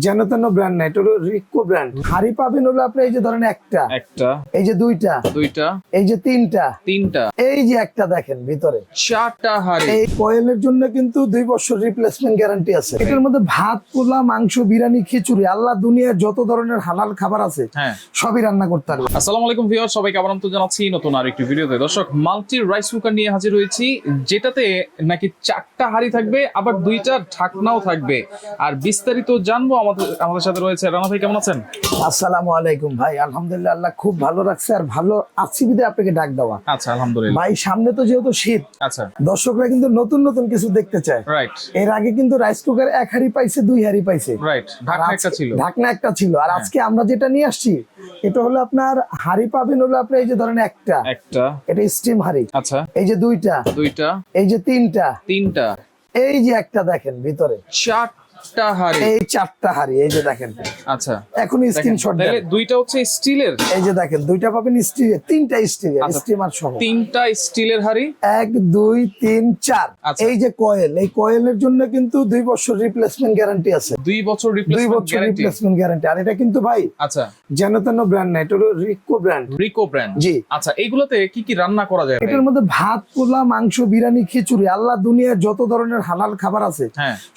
যেন তেন ব্র্যান্ড না, এটা হলো রিকো ব্র্যান্ড। হাড়ি পাবেন হলো আপনি এই যে ধরেন একটা, এই যে দুইটা, এই যে তিনটা, এই যে একটা দেখেন ভিতরে 4টা হাড়ি। এই কয়েলের জন্য কিন্তু 2 বছর রিপ্লেসমেন্ট গ্যারান্টি আছে। এটার মধ্যে ভাত, পোলা, মাংস, বিরিয়ানি, খিচুড়ি, আল্লাহ দুনিয়ার যত ধরনের হালাল খাবার আছে সবই রান্না করতে পারবে। আসসালামু আলাইকুম ভিউয়ার, সবাইকে আবার আমন্ত্রণ জানাচ্ছি নতুন আরেকটি ভিডিওতে। দর্শক, মাল্টি রাইস কুকার নিয়ে হাজির হয়েছি, যেটাতে নাকি 4টা হাড়ি থাকবে, আবার 2টা ঢাকনাও থাকবে। আর বিস্তারিত জানবো আমাদের সাথে রয়েছে রানা ভাই। কেমন আছেন? আসসালামু আলাইকুম ভাই, আলহামদুলিল্লাহ, আল্লাহ খুব ভালো রাখছে আর ভালো আছি বিদে আপনাকে ডাক দেওয়া। আচ্ছা, আলহামদুলিল্লাহ ভাই। সামনে তো যেহেতু শীত, আচ্ছা, দর্শকরা কিন্তু নতুন নতুন কিছু দেখতে চায়। রাইট। এর আগে কিন্তু রাইস কুকার 1 হাড়ি পাইছে, 2 হাড়ি পাইছে, রাইট। ঢাকনা একটা ছিল। আর আজকে আমরা যেটা নিয়ে আসছি এটা হলো আপনার হাড়ি পাবেন হলো আপনি এই যে ধরেন একটা, এটা স্টিম হাড়ি। আচ্ছা, এই যে দুইটা, এই যে তিনটা, এই যে একটা দেখেন ভিতরে 4টা হাড়ি, এই 4টা হাড়ি, এই যে দেখেন। আচ্ছা, এখন স্ক্রিনশট দেন। তাহলে 2টা হচ্ছে স্টিলের, এই যে দেখেন 2টা পাবেন স্টিলের, 3টা স্টিলের, স্টিমার সহ 3টা স্টিলের হাড়ি। 1 2 3 4। এই যে কয়েল, এই কয়েলের জন্য কিন্তু 2 বছর রিপ্লেসমেন্ট গ্যারান্টি আছে। 2 বছর রিপ্লেসমেন্ট গ্যারান্টি। আর এটা কিন্তু ভাই আচ্ছা যেন তেন ব্র্যান্ড না, এটা হলো রিকো ব্র্যান্ড। জি। আচ্ছা, এইগুলোতে কি কি রান্না করা যায়? এটার মধ্যে ভাত, পোলা, মাংস, বিরিয়ানি, খিচুড়ি, আল্লাহ দুনিয়ার যত ধরনের হালাল খাবার আছে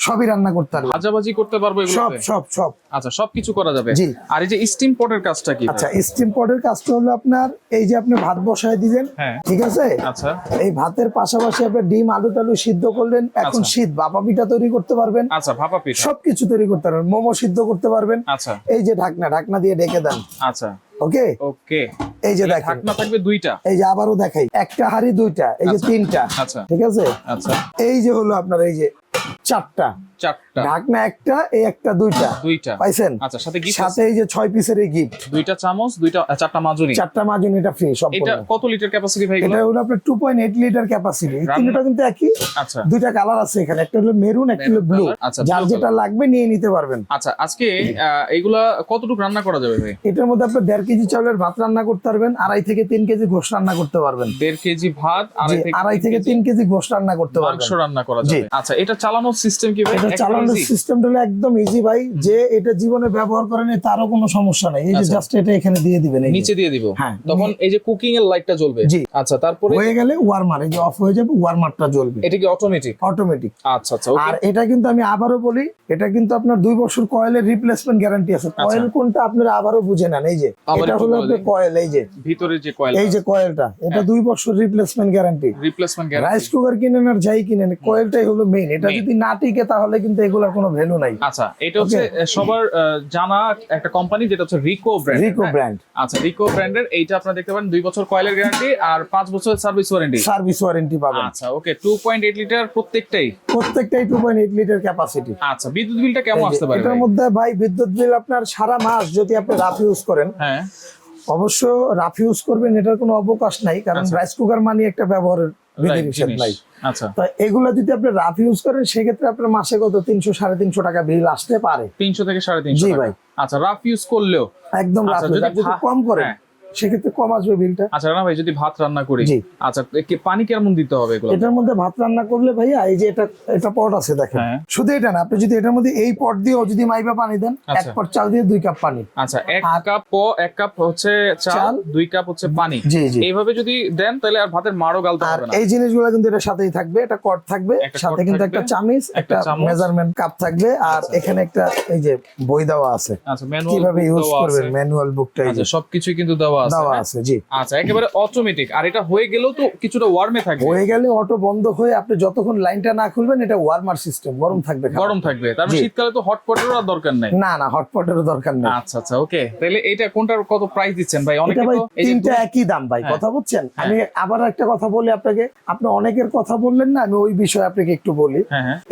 সবই রান্না করতে পারবে। ভাজাভাজি করতে পারবো এগুলোতে? সব। আচ্ছা, সবকিছু করা যাবে। জি। আর এই যে স্টিম পটের কাজটা কি? আচ্ছা, স্টিম পটের কাজটা হলো আপনার এই যে আপনি ভাত বসায় দিবেন, ঠিক আছে? আচ্ছা, এই ভাতের পাশাপাশি আপনি ডিম, আলু টালু সিদ্ধ করলেন। এখন শীত, ভাপা পিঠা তৈরি করতে পারবেন। আচ্ছা, ভাপা পিঠা সবকিছু তৈরি করতে পারবেন, মোমো সিদ্ধ করতে পারবেন। আচ্ছা, এই যে ঢাকনা দিয়ে ঢেকে দেন। আচ্ছা, ওকে। এই যে দেখেন ঢাকনা থাকবে 2টা। এই যে আবারও দেখাই, একটা হাড়ি 2টা, এই যে 3টা। আচ্ছা, ঠিক আছে। আচ্ছা, এই যে হলো আপনার এই যে 4টা ঢাকনা, একটা, এই একটা, 2টা পাইছেন। আচ্ছা, সাথে এই যে 6 পিসের এই গিফট, 2টা চামচ, 4টা মাজুনি, এটা ফ্রি সম্পূর্ণ। এটা কত লিটার ক্যাপাসিটি ভাই? এটা হলো আপনার 2.8 লিটার ক্যাপাসিটি। তিনটা কিন্তু একই। আচ্ছা, 2টা কালার আছে এখানে, একটা হলো মেরুন, একটা হলো ব্লু। যার যেটা লাগবে নিয়ে নিতে পারবেন। আচ্ছা, আজকে এইগুলা কতটুকু রান্না করা যাবে ভাই? এটার মধ্যে আপনি 1.5 কেজি চাউলের ভাত রান্না করতে পারবেন, 2.5 থেকে 3 কেজি গোশ রান্না করতে পারবেন। 1.5 কেজি ভাত, 2.5 থেকে 3 কেজি গোশ রান্না করতে পারবেন, মাংস রান্না করা যাবে। আচ্ছা, এটা চালানোর সিস্টেম কি ভাই? এটা চালানোর সিস্টেমটা হলো একদম ইজি ভাই। যে এটা জীবনে ব্যবহার করেন তারও কোনো সমস্যা নাই। এই যে জাস্ট এটা এখানে দিয়ে দিবেন, নিচে দিয়ে দিব, তখন এই যে কুকিং এর লাইটটা জ্বলবে। আচ্ছা, তারপরে হয়ে গেলে ওয়ার্মার, এই যে অফ হয়ে যাবে, ওয়ার্মারটা জ্বলবে। এটা কি অটোমেটিক? আচ্ছা, আর এটা কিন্তু আমি আবারও বলি, এটা কিন্তু আপনার 2 বছর কয়েলের রিপ্লেসমেন্ট গ্যারান্টি আছে। কয়েল কোনটা আপনারা আবারও বুঝে নেন। এই যে এটা হলো আপনার কয়েল, এই যে ভিতরে যে কয়েল, এই যে কয়েলটা, এটা 2 বছর রিপ্লেসমেন্ট গ্যারান্টি। রাইস কুকার কিনেন আর যাই কিনেন, কয়েলটাই হলো মেইন। এটা যদি না টিকে তাহলে কিন্তু এগুলোর কোনো ভ্যালু নাই। আচ্ছা, এটা হচ্ছে সবার জানা একটা কোম্পানি, যেটা হচ্ছে রিকো ব্র্যান্ড। আচ্ছা, রিকো ব্র্যান্ডের এইটা আপনারা দেখতে পারেন, 2 বছর কয়েলের গ্যারান্টি আর 5 বছর সার্ভিস ওয়ারেন্টি পাবেন। আচ্ছা, ওকে। 2.8 লিটার প্রত্যেকটাই 2.8 লিটার ক্যাপাসিটি। আচ্ছা, বিদ্যুৎ বিলটা কেমন আসতে পারে? এটার মধ্যে ভাই বিদ্যুৎ বিল আপনার সারা মাস যদি আপনি রাফ ইউজ করেন, অবশ্য রাফ ইউজ করবেন, এটার কোনো অবকাশ নাই, কারণ রাইস কুকার মানে একটা ব্যবহারের বিধিনিষেধ নাই। আচ্ছা, তো এগুলা যদি আপনি রাফ ইউজ করেন, সেক্ষেত্রে আপনার মাসে কত 300-350 টাকা বিল আসতে পারে। 300 থেকে 350 জি টাকা। ভাই। আচ্ছা, রাফ ইউজ করলেও একদম রাফ। যদি কম করেন সেক্ষেত্রে কম আসবে বিলটা। আচ্ছা রানা ভাই, যদি ভাত রান্না করি, আচ্ছা, পানি কেমন দিতে হবে এগুলো? এটার মধ্যে ভাত রান্না করলে ভাইয়া, এই যে এটা পট আছে দেখেন, শুধু এটা না, আপনি যদি এটার মধ্যে এই পট দিয়েও যদি মাইবা পানি দেন, 1 পট চাল দিয়ে 2 কাপ পানি। আচ্ছা, 1 কাপ হচ্ছে চাল, 2 কাপ হচ্ছে পানি। এইভাবে যদি দেন তাহলে আর ভাতের মাড়ও গালতে হবে না। এই জিনিসগুলো কিন্তু এর সাথেই থাকবে, এটা কট থাকবে, সাথে কিন্তু একটা চামিচ, একটা মেজারমেন্ট কাপ থাকবে, আর এখানে একটা এই যে বই দেওয়া আছে। আচ্ছা, কিভাবে ইউজ করবেন, ম্যানুয়াল বুকটা। আচ্ছা, সবকিছু কিন্তু দেওয়া আছে। জি। আচ্ছা, একেবারে অটোমেটিক। আর এটা হয়ে গেলেও তো কিছুটা ওয়ার্মে থাকবে। হয়ে গেলে অটো বন্ধ হয়ে আপনি যতক্ষণ লাইনটা না খুলবেন, এটা ওয়ার্মার সিস্টেম, গরম থাকবে। তারপর শীতকালে তো হট পটেরও আর দরকার নাই। না, হট পটেরও দরকার নেই। আচ্ছা, ওকে। তাহলে এটা কোনটার কত প্রাইস দিচ্ছেন ভাই? অনেকে তো তিনটা একই দাম ভাই, কথা বুঝছেন। আমি আবার একটা কথা বলি আপনাকে, আপনি অনেকের কথা বললেন না, আমি ওই বিষয়ে আপনাকে একটু বলি।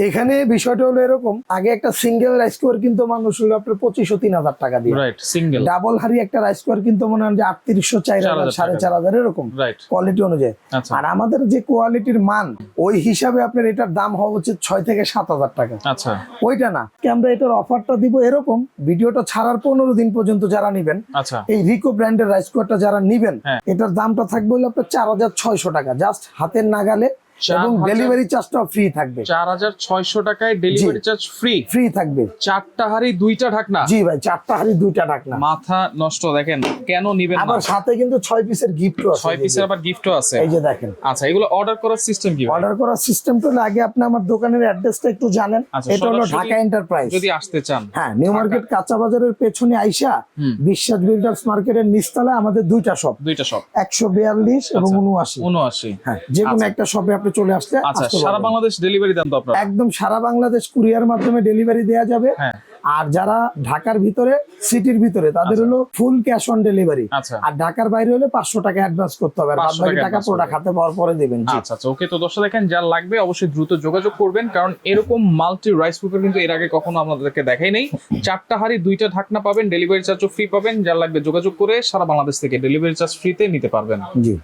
এখানে বিষয়টা হলো এরকম, আগে একটা সিঙ্গেল রাইস কুকার কিন্তু মানুষ হলো আপনার 2500-3000 টাকা দিয়ে। সিঙ্গেল। ডাবল হাড়ি একটা রাইস কুকার কিন্তু মনে হয় যে 3800-4000 4500 এরকম কোয়ালিটি অনুযায়ী। আর আমাদের যে কোয়ালিটির মান, ওই হিসাবে আপনার এটার দাম হওয়া উচিত 6 থেকে 7000 টাকা। আচ্ছা, ওইটা না, আমরা এটার অফারটা দিব এরকম, ভিডিওটা ছাড়ার 15 দিন পর্যন্ত যারা নিবেন, এই রিকো ব্র্যান্ডের রাইস কুকারটা যারা নিবেন, এটার দামটা থাকবে হলো আপনার 4600 টাকা, জাস্ট হাতের নাগালে। এবং ডেলিভারি চার্জটাও ফ্রি থাকবে। 4600 টাকায় ডেলিভারি চার্জ ফ্রি থাকবে। 4টা হাঁড়ি 2টা ঢাকনা। জি ভাই, 4টা হাঁড়ি 2টা ঢাকনা। মাথা নষ্ট, দেখেন কেন নিবেন না। আবার সাথে কিন্তু 6 পিসের গিফটও আছে। 6 পিসের আবার গিফটও আছে, এই যে দেখেন। আচ্ছা, এগুলো অর্ডার করার সিস্টেম কি? অর্ডার করার সিস্টেমটা হলো, আগে আপনি আমার দোকানের অ্যাড্রেসটা একটু জানেন। এটা হলো ঢাকা এন্টারপ্রাইজ। যদি আসতে চান, হ্যাঁ, নিউ মার্কেট কাঁচা বাজারের পেছনে আইসা বিশ্বাস বিল্ডার্স মার্কেটের নিচতলায় আমাদের দুইটা শপ 142 এবং 79। হ্যাঁ, যে কোনো একটা শপে আপনি চলে আসলে। আচ্ছা, সারা বাংলাদেশ ডেলিভারি দেন তো আপনারা? একদম সারা বাংলাদেশ কুরিয়ার মাধ্যমে ডেলিভারি দেওয়া যাবে। আর যারা ঢাকার ভিতরে, সিটির ভিতরে, তাদের হলো ফুল ক্যাশ অন ডেলিভারি। আর ঢাকার বাইরে হলে 500 টাকা অ্যাডভান্স করতে হবে, আর বাদ বাকি টাকা প্রোডাক্ট হাতে পাওয়ার পরে দিবেন। আচ্ছা আচ্ছা, ওকে। তো দর্শক দেখেন, যার লাগবে অবশ্যই দ্রুত যোগাযোগ করবেন, কারণ এরকম মাল্টি রাইস কুকার কিন্তু এর আগে কখনো আপনাদেরকে দেখাই নেই। 4টা হাঁড়ি 2টা ঢাকনা পাবেন, ডেলিভারি চার্জও ফ্রি পাবেন। যার লাগবে যোগাযোগ করে সারা বাংলাদেশ থেকে ডেলিভারি চার্জ ফ্রিতে নিতে পারবেন। জি।